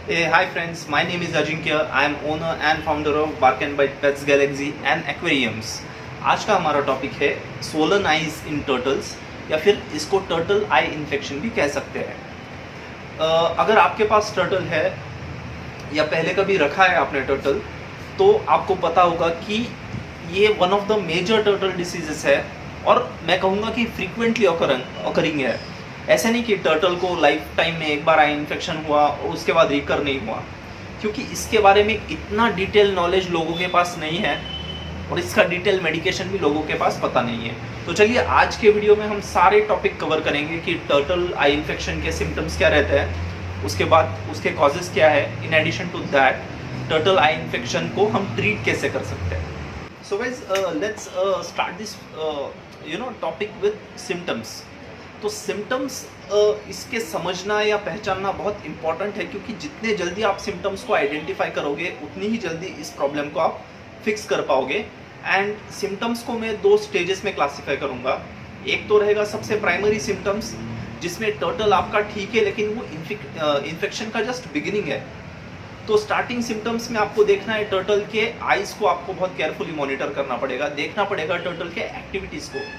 Hey, hi friends, my name is Ajinkya. I am owner and founder of Bark and Bite Pets Galaxy and Aquariums. आज का हमारा topic है swollen eyes in turtles या फिर इसको turtle eye infection भी कह सकते हैं। अगर आपके पास टर्टल है या पहले कभी रखा है आपने टर्टल, तो आपको पता होगा कि ये one of the major turtle diseases है और मैं कहूँगा कि फ्रीक्वेंटली ऑकरिंग है। ऐसा नहीं कि टर्टल को लाइफ टाइम में एक बार आई इन्फेक्शन हुआ और उसके बाद रिकर नहीं हुआ, क्योंकि इसके बारे में इतना डिटेल नॉलेज लोगों के पास नहीं है और इसका डिटेल मेडिकेशन भी लोगों के पास पता नहीं है। तो चलिए आज के वीडियो में हम सारे टॉपिक कवर करेंगे कि टर्टल आई इन्फेक्शन के सिम्टम्स क्या रहते हैं, उसके बाद उसके कॉजेज क्या है, in addition to that turtle eye infection को हम ट्रीट कैसे कर सकते हैं। So guys, let's start this topic with symptoms. तो सिम्टम्स इसके समझना या पहचानना बहुत इंपॉर्टेंट है, क्योंकि जितने जल्दी आप सिम्टम्स को आइडेंटिफाई करोगे उतनी ही जल्दी इस प्रॉब्लम को आप फिक्स कर पाओगे। एंड सिम्टम्स को मैं दो स्टेजेस में क्लासीफाई करूंगा। एक तो रहेगा सबसे प्राइमरी सिम्टम्स, जिसमें टर्टल आपका ठीक है लेकिन वो इन्फेक्शन का जस्ट बिगिनिंग है। तो स्टार्टिंग सिम्टम्स में आपको देखना है टर्टल के आइज़ को आपको बहुत केयरफुली मॉनिटर करना पड़ेगा, देखना पड़ेगा टर्टल के एक्टिविटीज़ को।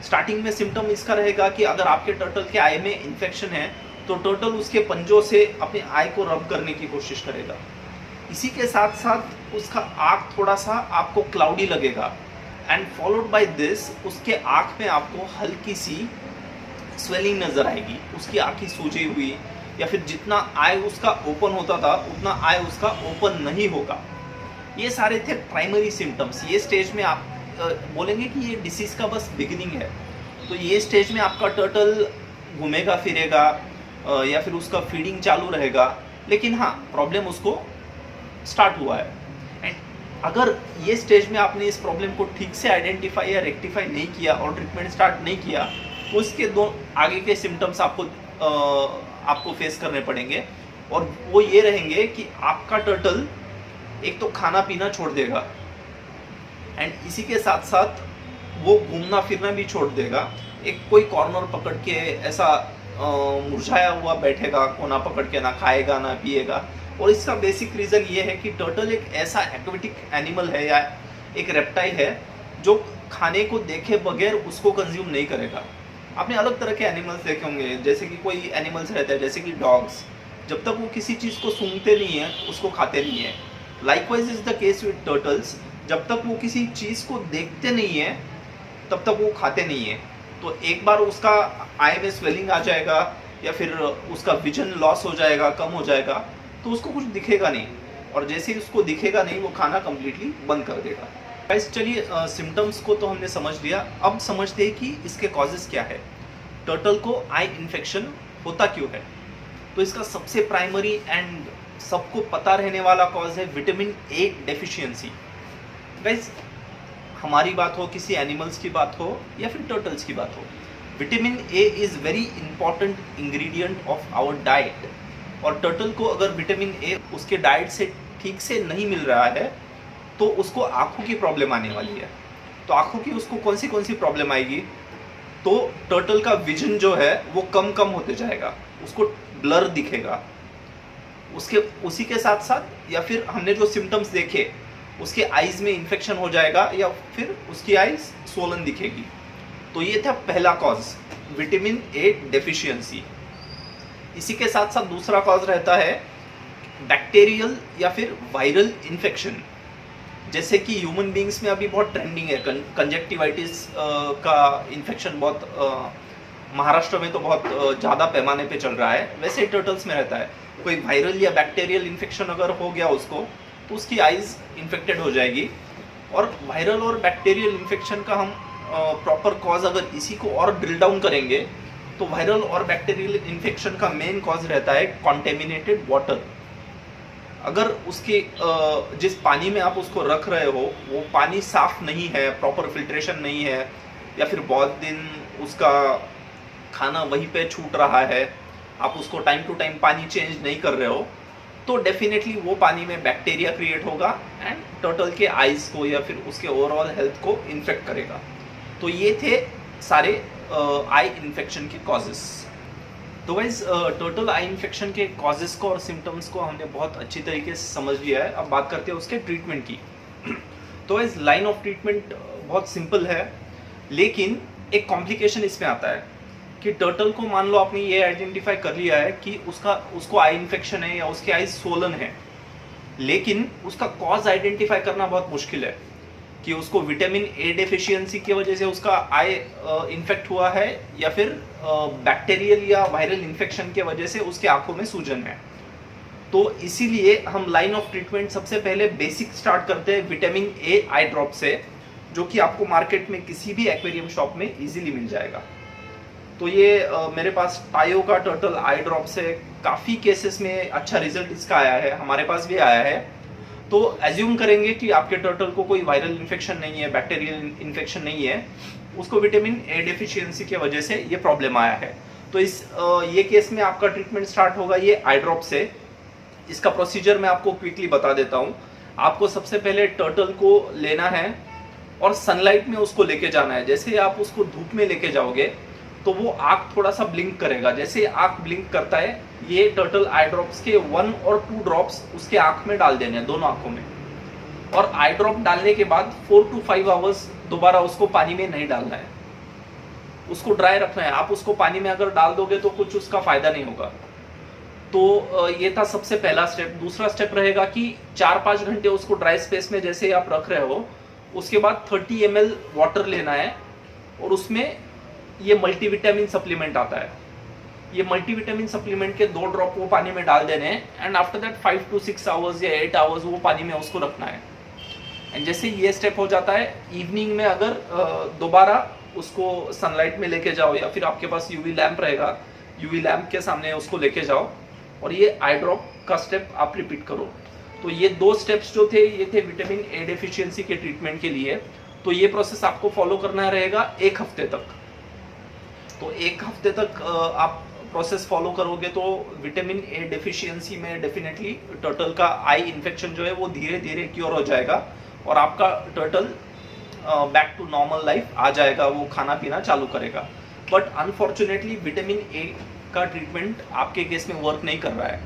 स्टार्टिंग में सिम्टम इसका रहेगा कि अगर आपके टर्टल के आई में इन्फेक्शन है तो टर्टल उसके पंजों से अपने आई को रब करने की कोशिश करेगा। इसी के साथ साथ उसका आँख थोड़ा सा आपको क्लाउडी लगेगा एंड फॉलोड बाय दिस उसके आँख में आपको हल्की सी स्वेलिंग नज़र आएगी, उसकी आँखें सूजी हुई, या फिर जितना आई उसका ओपन होता था उतना आई उसका ओपन नहीं होगा। ये सारे थे प्राइमरी सिम्टम्स। ये स्टेज में आप बोलेंगे कि ये डिसीज़ का बस बिगिनिंग है। तो ये स्टेज में आपका टर्टल घूमेगा फिरेगा या फिर उसका फीडिंग चालू रहेगा, लेकिन हाँ प्रॉब्लम उसको स्टार्ट हुआ है। एंड अगर ये स्टेज में आपने इस प्रॉब्लम को ठीक से आइडेंटिफाई या रेक्टिफाई नहीं किया और ट्रीटमेंट स्टार्ट नहीं किया, तो उसके दो आगे के सिम्टम्स आपको फेस करने पड़ेंगे। और वो ये रहेंगे कि आपका टर्टल एक तो खाना पीना छोड़ देगा एंड इसी के साथ साथ वो घूमना फिरना भी छोड़ देगा। एक कोई कॉर्नर पकड़ के ऐसा मुरझाया हुआ बैठेगा, कोना पकड़ के, ना खाएगा ना पिएगा। और इसका बेसिक रीज़न ये है कि टर्टल एक ऐसा एक्वेटिक एनिमल है या एक रेप्टाइल है जो खाने को देखे बगैर उसको कंज्यूम नहीं करेगा। आपने अलग तरह के एनिमल्स देखे होंगे, जैसे कि कोई एनिमल्स रहते हैं जैसे कि डॉग्स, जब तक वो किसी चीज़ को सूंघते नहीं है उसको खाते नहीं है। Likewise is the case with turtles, जब तक वो किसी चीज़ को देखते नहीं है तब तक वो खाते नहीं है। तो एक बार उसका आई में स्वेलिंग आ जाएगा या फिर उसका विजन लॉस हो जाएगा, कम हो जाएगा, तो उसको कुछ दिखेगा नहीं, और जैसे ही उसको दिखेगा नहीं वो खाना कम्प्लीटली बंद कर देगा। गाइस चलिए, सिम्टम्स को तो हमने समझ लिया, अब समझते हैं कि इसके कॉजेज़ क्या है, टर्टल को आई इन्फेक्शन होता क्यों है। तो इसका सबसे प्राइमरी एंड सबको पता रहने वाला कॉज है विटामिन ए डेफिशिएंसी। गाइस हमारी बात हो, किसी एनिमल्स की बात हो या फिर टर्टल्स की बात हो, vitamin A is very important ingredient of our diet. और टर्टल को अगर विटामिन ए उसके डाइट से ठीक से नहीं मिल रहा है तो उसको आँखों की प्रॉब्लम आने वाली है। तो आँखों की उसको कौन सी प्रॉब्लम आएगी, तो टर्टल का विजन जो है वो कम होते जाएगा, उसको ब्लर दिखेगा। उसी के साथ साथ या फिर हमने जो सिम्टम्स देखे उसके आईज में इन्फेक्शन हो जाएगा या फिर उसकी आईज स्वोलन दिखेगी। तो ये था पहला कॉज, विटामिन ए डेफिशिएंसी। इसी के साथ साथ दूसरा कॉज रहता है बैक्टीरियल या फिर वायरल इन्फेक्शन, जैसे कि ह्यूमन बींग्स में अभी बहुत ट्रेंडिंग है कंजक्टिवाइटिस का इन्फेक्शन। बहुत महाराष्ट्र में तो बहुत ज़्यादा पैमाने पे चल रहा है, वैसे ही टर्टल्स में रहता है। कोई वायरल या बैक्टीरियल इन्फेक्शन अगर हो गया उसको, तो उसकी आइज़ इन्फेक्टेड हो जाएगी। और वायरल और बैक्टीरियल इन्फेक्शन का हम प्रॉपर कॉज अगर इसी को और ड्रिल डाउन करेंगे, तो वायरल और बैक्टीरियल इन्फेक्शन का मेन कॉज रहता है कॉन्टेमिनेटेड वाटर। अगर उसके जिस पानी में आप उसको रख रहे हो वो पानी साफ नहीं है, प्रॉपर फिल्ट्रेशन नहीं है, या फिर बहुत दिन उसका खाना वहीं पे छूट रहा है, आप उसको टाइम टू टाइम पानी चेंज नहीं कर रहे हो, तो डेफिनेटली वो पानी में बैक्टीरिया क्रिएट होगा एंड टर्टल के आइज़ को या फिर उसके ओवरऑल हेल्थ को इन्फेक्ट करेगा। तो ये थे सारे आई इन्फेक्शन के कॉजेस। तो वाइज टोटल आई इन्फेक्शन के कॉजेस को और सिम्टम्स को हमने बहुत अच्छी तरीके से समझ लिया है। अब बात करते हैं उसके ट्रीटमेंट की। तो वाइज लाइन ऑफ ट्रीटमेंट बहुत सिंपल है, लेकिन एक कॉम्प्लिकेशन इसमें आता है कि टर्टल को मान लो आपने ये आइडेंटिफाई कर लिया है कि उसको आई इन्फेक्शन है या उसके आई सोलन है, लेकिन उसका कॉज आइडेंटिफाई करना बहुत मुश्किल है कि उसको विटामिन ए डेफिशिएंसी की वजह से उसका आई इन्फेक्ट हुआ है या फिर बैक्टीरियल या वायरल इन्फेक्शन की वजह से उसके आंखों में सूजन है। तो इसीलिए हम लाइन ऑफ ट्रीटमेंट सबसे पहले बेसिक स्टार्ट करते हैं विटामिन ए आई ड्रॉप से, जो कि आपको मार्केट में किसी भी एक्वेरियम शॉप में इजीली मिल जाएगा। तो ये मेरे पास टायो का टर्टल आई ड्रॉप से काफ़ी केसेस में अच्छा रिजल्ट इसका आया है, हमारे पास भी आया है। तो एज्यूम करेंगे कि आपके टर्टल को कोई वायरल इन्फेक्शन नहीं है, बैक्टीरियल इन्फेक्शन नहीं है, उसको विटामिन ए डेफिशिएंसी की वजह से ये प्रॉब्लम आया है। तो ये केस में आपका ट्रीटमेंट स्टार्ट होगा ये आई ड्रॉप से। इसका प्रोसीजर मैं आपको क्विकली बता देता हूँ। आपको सबसे पहले टर्टल को लेना है और सनलाइट में उसको लेके जाना है। जैसे आप उसको धूप में लेके जाओगे तो वो आँख थोड़ा सा ब्लिंक करेगा। जैसे आँख ब्लिंक करता है, ये टर्टल आई ड्रॉप्स के 1 और 2 ड्रॉप्स उसके आँख में डाल देने हैं, दोनों आँखों में। और आई ड्रॉप डालने के बाद 4 to 5 आवर्स दोबारा उसको पानी में नहीं डालना है, उसको ड्राई रखना है। आप उसको पानी में अगर डाल दोगे तो कुछ उसका फायदा नहीं होगा। तो ये था सबसे पहला स्टेप। दूसरा स्टेप रहेगा कि 4-5 घंटे उसको ड्राई स्पेस में जैसे आप रख रहे हो, उसके बाद 30 ml वाटर लेना है और उसमें ये मल्टीविटामिन सप्लीमेंट आता है। ये मल्टीविटामिन सप्लीमेंट के 2 ड्रॉप वो पानी में डाल देने हैं and after that 5 to 6 hours या 8 आवर्स वो पानी में उसको रखना है। एंड जैसे ये स्टेप हो जाता है, इवनिंग में अगर दोबारा उसको सनलाइट में लेके जाओ या फिर आपके पास यूवी लैम्प रहेगा, यूवी लैम्प के सामने उसको लेके जाओ और ये आई ड्रॉप का स्टेप आप रिपीट करो। तो ये 2 स्टेप्स जो थे ये थे विटामिन ए डेफिशिएंसी के ट्रीटमेंट के लिए। तो ये प्रोसेस आपको फॉलो करना रहेगा 1 हफ्ते तक। तो 1 हफ्ते तक आप प्रोसेस फॉलो करोगे तो विटामिन ए डेफिशिएंसी में डेफिनेटली टर्टल का आई इन्फेक्शन जो है वो धीरे धीरे क्योर हो जाएगा और आपका turtle back to normal life आ जाएगा, वो खाना पीना चालू करेगा। बट अनफॉर्चुनेटली विटामिन ए का ट्रीटमेंट आपके केस में वर्क नहीं कर रहा है।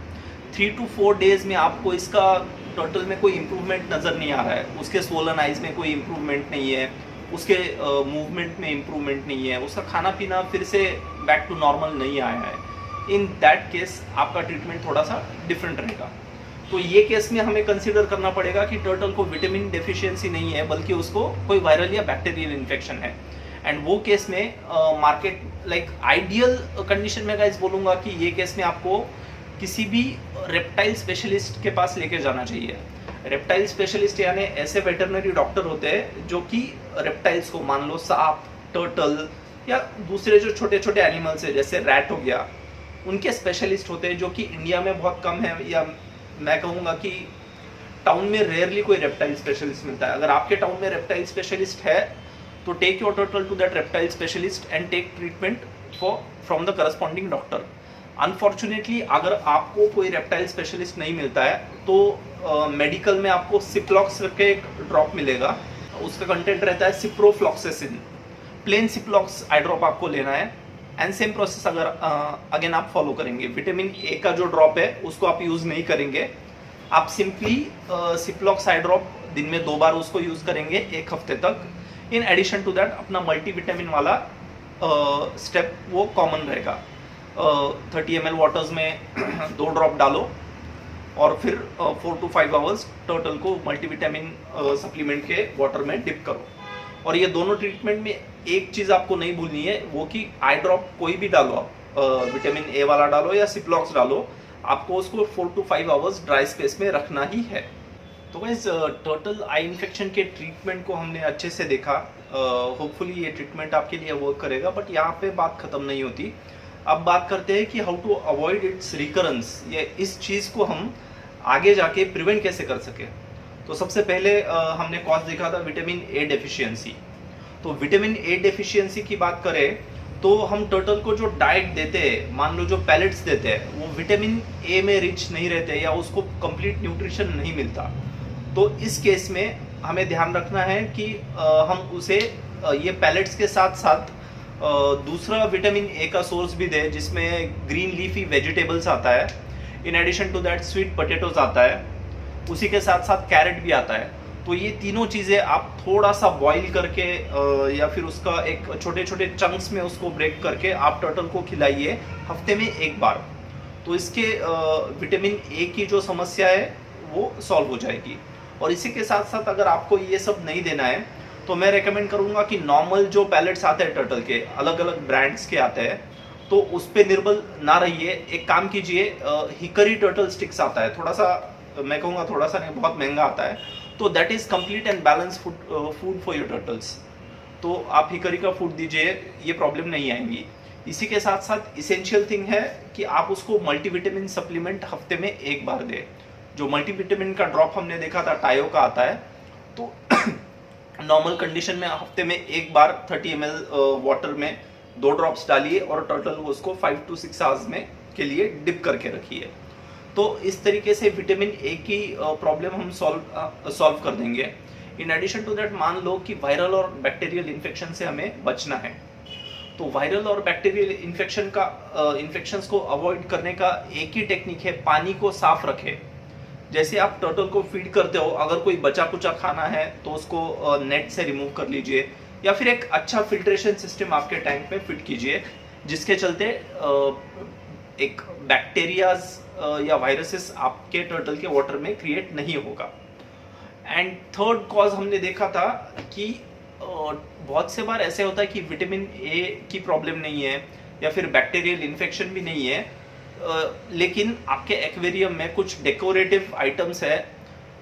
3 to 4 डेज में आपको इसका टर्टल में कोई इम्प्रूवमेंट नज़र नहीं आ रहा है, उसके स्वोलन आइज में कोई इम्प्रूवमेंट नहीं है, उसके मूवमेंट में इम्प्रूवमेंट नहीं है, उसका खाना पीना फिर से बैक टू नॉर्मल नहीं आया है। इन दैट केस आपका ट्रीटमेंट थोड़ा सा डिफरेंट रहेगा। तो ये केस में हमें कंसीडर करना पड़ेगा कि टर्टल को विटामिन डेफिशिएंसी नहीं है, बल्कि उसको कोई वायरल या बैक्टीरियल इन्फेक्शन है। एंड वो केस में मार्केट लाइक आइडियल कंडीशन में गाइस बोलूँगा कि ये केस में आपको किसी भी रेप्टाइल स्पेशलिस्ट के पास लेके जाना चाहिए। रेप्टाइल स्पेशलिस्ट यानी ऐसे वेटरनरी डॉक्टर होते हैं जो कि रेप्टाइल्स को, मान लो सांप, टर्टल या दूसरे जो छोटे छोटे एनिमल्स है जैसे रैट हो गया, उनके स्पेशलिस्ट होते हैं, जो कि इंडिया में बहुत कम है, या मैं कहूँगा कि टाउन में रेयरली कोई रेप्टाइल स्पेशलिस्ट मिलता है। अगर आपके टाउन में रेप्टाइल स्पेशलिस्ट है तो take your turtle to that reptile specialist and take treatment from the corresponding doctor. Unfortunately अगर आपको कोई रेप्टाइल स्पेशलिस्ट नहीं मिलता है तो मेडिकल में आपको सिप्लॉक्स करके एक ड्रॉप मिलेगा, उसका कंटेंट रहता है सिप्रोफ्लॉक्सेसिन। प्लेन सिप्लॉक्स आई ड्रॉप आपको लेना है एंड सेम प्रोसेस अगर अगेन आप फॉलो करेंगे। विटामिन ए का जो ड्रॉप है उसको आप यूज़ नहीं करेंगे, आप सिंपली सिप्लॉक्स आई ड्रॉप दिन में 2 बार उसको यूज़ करेंगे 1 हफ्ते तक। इन एडिशन टू दैट अपना मल्टीविटामिन वाला स्टेप वो कॉमन रहेगा। 30 ml वाटर्स में 2 ड्रॉप डालो और फिर 4 to 5 आवर्स टर्टल को मल्टीविटामिन सप्लीमेंट के वाटर में डिप करो। और ये दोनों ट्रीटमेंट में एक चीज़ आपको नहीं भूलनी है, वो कि आई ड्रॉप कोई भी डालो आप, विटामिन ए वाला डालो या सिप्लॉक्स डालो, आपको उसको 4 to 5 आवर्स ड्राई स्पेस में रखना ही है। तो गाइस टर्टल आई इन्फेक्शन के ट्रीटमेंट को हमने अच्छे से देखा। होपफुली ये ट्रीटमेंट आपके लिए वर्क करेगा, बट यहाँ पे बात ख़त्म नहीं होती। अब बात करते हैं कि how to avoid its recurrence, या इस चीज़ को हम आगे जाके प्रिवेंट कैसे कर सके। तो सबसे पहले हमने कॉज देखा था विटामिन ए डेफिशिएंसी। तो विटामिन ए डेफिशिएंसी की बात करें तो हम टर्टल को जो डाइट देते हैं, मान लो जो पैलेट्स देते हैं, वो विटामिन ए में रिच नहीं रहते या उसको कंप्लीट न्यूट्रिशन नहीं मिलता। तो इस केस में हमें ध्यान रखना है कि हम उसे ये पैलेट्स के साथ साथ दूसरा विटामिन ए का सोर्स भी दे, जिसमें ग्रीन लीफी वेजिटेबल्स आता है। In addition to that sweet potatoes आता है, उसी के साथ साथ कैरेट भी आता है। तो ये तीनों चीज़ें आप थोड़ा सा बॉईल करके या फिर उसका एक छोटे छोटे चंक्स में उसको ब्रेक करके आप टर्टल को खिलाइए हफ्ते में एक बार। तो इसके विटामिन ए की जो समस्या है वो सॉल्व हो जाएगी। और इसी के साथ साथ अगर आपको ये सब नहीं देना है तो मैं रेकमेंड करूँगा कि नॉर्मल जो पैलेट्स आते हैं टर्टल के, अलग अलग ब्रांड्स के आते हैं, तो उस पर निर्भर ना रहिए। एक काम कीजिए, हिकरी टर्टल स्टिक्स आता है, थोड़ा सा, मैं कहूँगा थोड़ा सा नहीं, बहुत महंगा आता है। तो that is complete and balance food for your turtles. तो आप हिकरी का फूड दीजिए, ये प्रॉब्लम नहीं आएंगी। इसी के साथ साथ इसेंशियल थिंग है कि आप उसको मल्टीविटामिन सप्लीमेंट हफ्ते में एक बार दें। जो मल्टीविटामिन का ड्रॉप हमने देखा था टायो का आता है, तो नॉर्मल कंडीशन में हफ्ते में एक बार 30 ml वाटर में 2 ड्रॉप्स डालिए और टर्टल को उसको 5 to 6 आवर्स में के लिए डिप करके रखिए। तो इस तरीके से विटामिन ए की प्रॉब्लम हम सॉल्व कर देंगे। इन एडिशन टू दैट, मान लो कि वायरल और बैक्टीरियल इन्फेक्शन से हमें बचना है, तो वायरल और बैक्टीरियल इन्फेक्शंस को अवॉइड करने का एक ही टेक्निक है, पानी को साफ रखें। जैसे आप टर्टल को फीड करते हो, अगर कोई बचा कुचा खाना है तो उसको नेट से रिमूव कर लीजिए, या फिर एक अच्छा फिल्ट्रेशन सिस्टम आपके टैंक में फिट कीजिए, जिसके चलते एक बैक्टीरियाज या वायरसेस आपके टर्टल के वाटर में क्रिएट नहीं होगा। एंड थर्ड कॉज हमने देखा था कि बहुत से बार ऐसे होता है कि विटामिन ए की प्रॉब्लम नहीं है या फिर बैक्टीरियल इन्फेक्शन भी नहीं है, लेकिन आपके एक्वेरियम में कुछ डेकोरेटिव आइटम्स है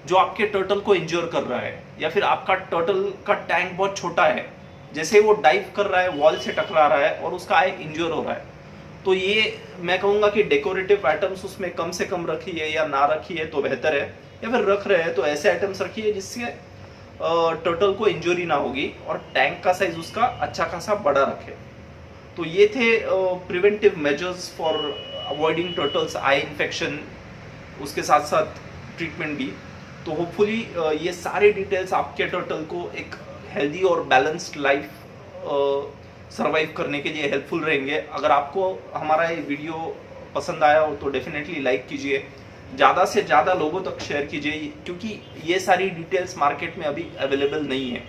जो आपके टर्टल को इंज्योर कर रहा है, या फिर आपका टर्टल का टैंक बहुत छोटा है, जैसे वो डाइव कर रहा है, वॉल से टकरा रहा है और उसका आई इंज्योर हो रहा है। तो ये मैं कहूँगा कि डेकोरेटिव आइटम्स उसमें कम से कम रखिए, या ना रखिए तो बेहतर है, या फिर रख रहे हैं तो ऐसे आइटम्स रखिए जिससे टर्टल को इंजरी ना होगी और टैंक का साइज उसका अच्छा खासा बड़ा रखे। तो ये थे preventive measures for avoiding turtles eye infection, उसके साथ साथ ट्रीटमेंट भी। तो होपफुली ये सारे डिटेल्स आपके टर्टल को एक हेल्दी और बैलेंस्ड लाइफ सर्वाइव करने के लिए हेल्पफुल रहेंगे। अगर आपको हमारा ये वीडियो पसंद आया हो तो डेफिनेटली लाइक कीजिए, ज़्यादा से ज़्यादा लोगों तक शेयर कीजिए, क्योंकि ये सारी डिटेल्स मार्केट में अभी अवेलेबल नहीं है।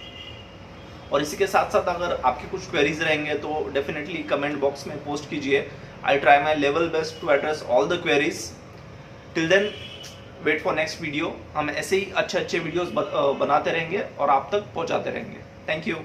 और इसी के साथ साथ अगर आपके कुछ क्वेरीज रहेंगे तो डेफिनेटली कमेंट बॉक्स में पोस्ट कीजिए। I try my level best to address all the queries. Till then wait for next video. हम ऐसे ही अच्छे वीडियोस बनाते रहेंगे और आप तक पहुंचाते रहेंगे। Thank you.